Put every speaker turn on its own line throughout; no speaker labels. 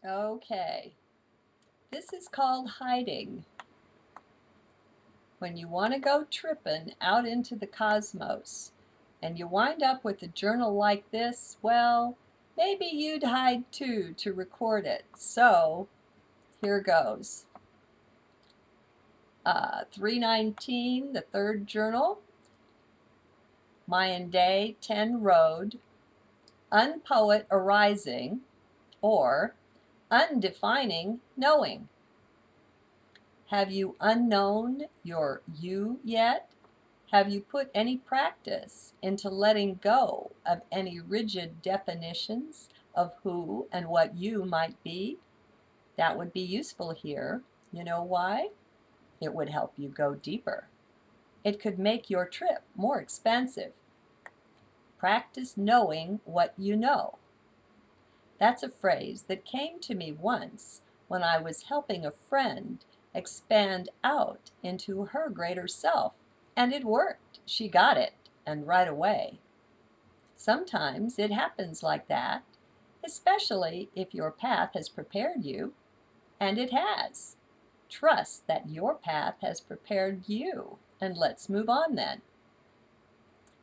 Okay, this is called hiding. When you want to go tripping out into the cosmos and you wind up with a journal like this, well, maybe you'd hide too to record it. So here goes. 319, the third journal, Mayan day, 10 road, unpoet arising, or undefining knowing. Have you unknown your you yet? Have you put any practice into letting go of any rigid definitions of who and what you might be? That would be useful here. You know why? It would help you go deeper. It could make your trip more expansive. Practice knowing what you know. That's a phrase that came to me once when I was helping a friend expand out into her greater self, and it worked. She got it, and right away. Sometimes it happens like that, especially if your path has prepared you, and it has. Trust that your path has prepared you, and let's move on then.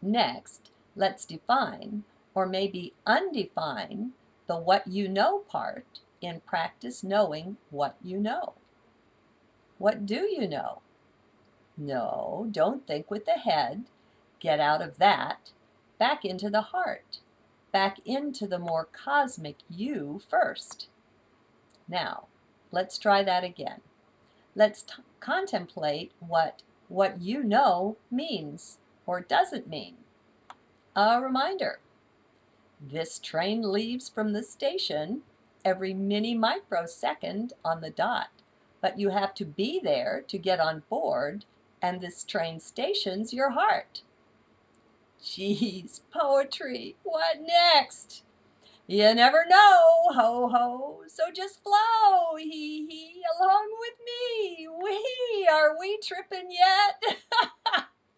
Next, let's define, or maybe undefine, the what you know part in practice knowing what you know. What do you know? No, don't think with the head. Get out of that. Back into the heart. Back into the more cosmic you first. Now, let's try that again. Let's contemplate what you know means or doesn't mean. A reminder. This train leaves from the station every microsecond on the dot, but you have to be there to get on board, and this train station's your heart. Geez, poetry, what next? You never know, ho ho, so just flow, hee hee, along with me. Are we tripping yet?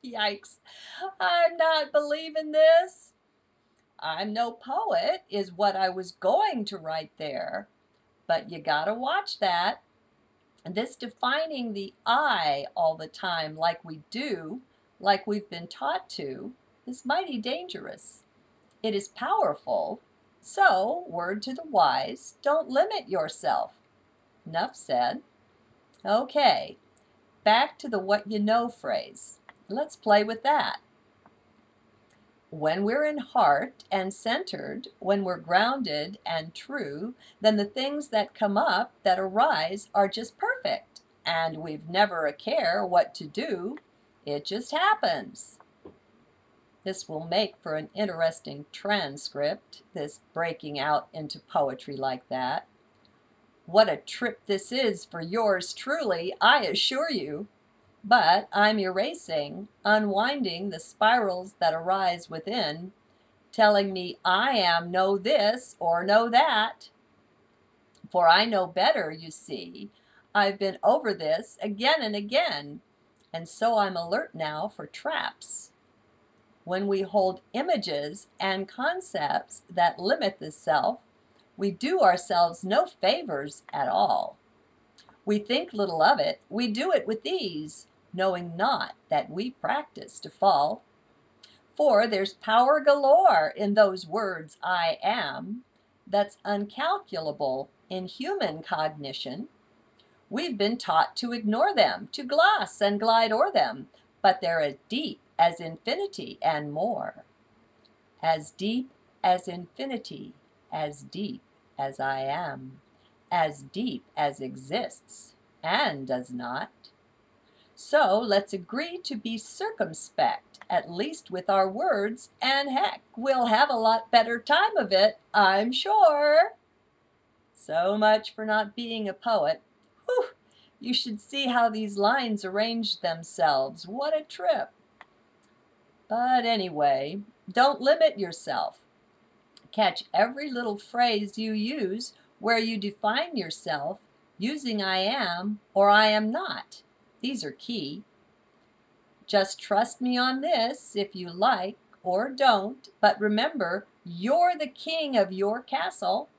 Yikes, I'm not believing this. I'm no poet is what I was going to write there, but you gotta watch that. This defining the I all the time like we do, like we've been taught to, is mighty dangerous. It is powerful, so word to the wise, don't limit yourself. Enough said. Okay, back to the what you know phrase. Let's play with that. When we're in heart and centered, when we're grounded and true, then the things that come up, that arise, are just perfect. And we've never a care what to do. It just happens. This will make for an interesting transcript, this breaking out into poetry like that. What a trip this is for yours truly, I assure you. But I'm erasing, unwinding the spirals that arise within, telling me I am know this or know that. For I know better, you see. I've been over this again and again, and so I'm alert now for traps. When we hold images and concepts that limit the self, we do ourselves no favors at all. We think little of it, we do it with ease, knowing not that we practice to fall. For there's power galore in those words I am, that's uncalculable in human cognition. We've been taught to ignore them, to gloss and glide o'er them, but they're as deep as infinity and more. As deep as infinity, as deep as I am, as deep as exists and does not. So let's agree to be circumspect, at least with our words, and heck, we'll have a lot better time of it, I'm sure. So much for not being a poet. Whew, you should see how these lines arrange themselves. What a trip. But anyway, don't limit yourself. Catch every little phrase you use where you define yourself using I am or I am not. These are key. Just trust me on this if you like or don't, but remember, you're the king of your castle.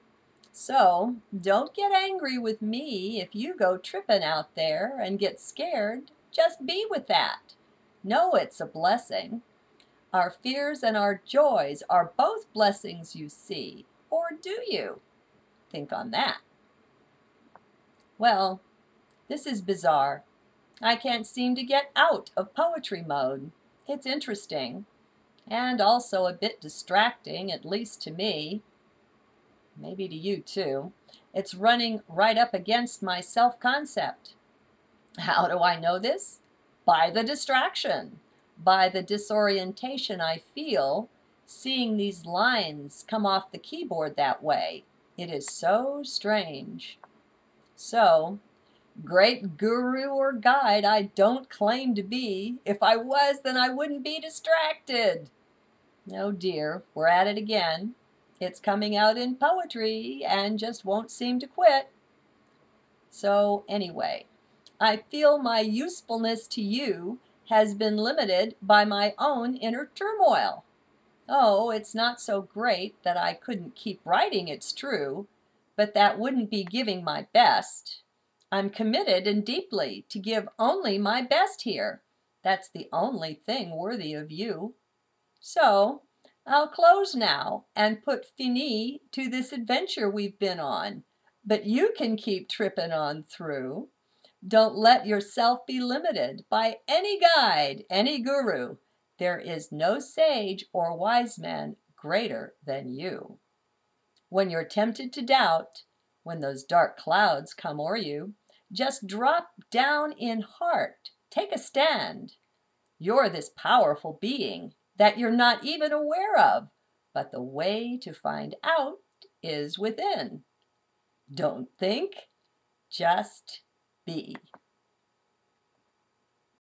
So don't get angry with me if you go tripping out there and get scared. Just be with that. Know it's a blessing. Our fears and our joys are both blessings, you see. Or do you? Think on that. Well, this is bizarre. I can't seem to get out of poetry mode. It's interesting, and also a bit distracting, at least to me. Maybe to you too. It's running right up against my self-concept. How do I know this? By the distraction, by the disorientation I feel seeing these lines come off the keyboard that way. It is so strange. So, great guru or guide I don't claim to be. If I was, then I wouldn't be distracted. Oh dear, we're at it again. It's coming out in poetry and just won't seem to quit. So anyway, I feel my usefulness to you has been limited by my own inner turmoil. Oh, it's not so great that I couldn't keep writing, it's true, but that wouldn't be giving my best. I'm committed and deeply to give only my best here. That's the only thing worthy of you. So, I'll close now and put fini to this adventure we've been on. But you can keep tripping on through. Don't let yourself be limited by any guide, any guru. There is no sage or wise man greater than you. When you're tempted to doubt, when those dark clouds come o'er you, just drop down in heart. Take a stand. You're this powerful being that you're not even aware of, but the way to find out is within. Don't think, just be.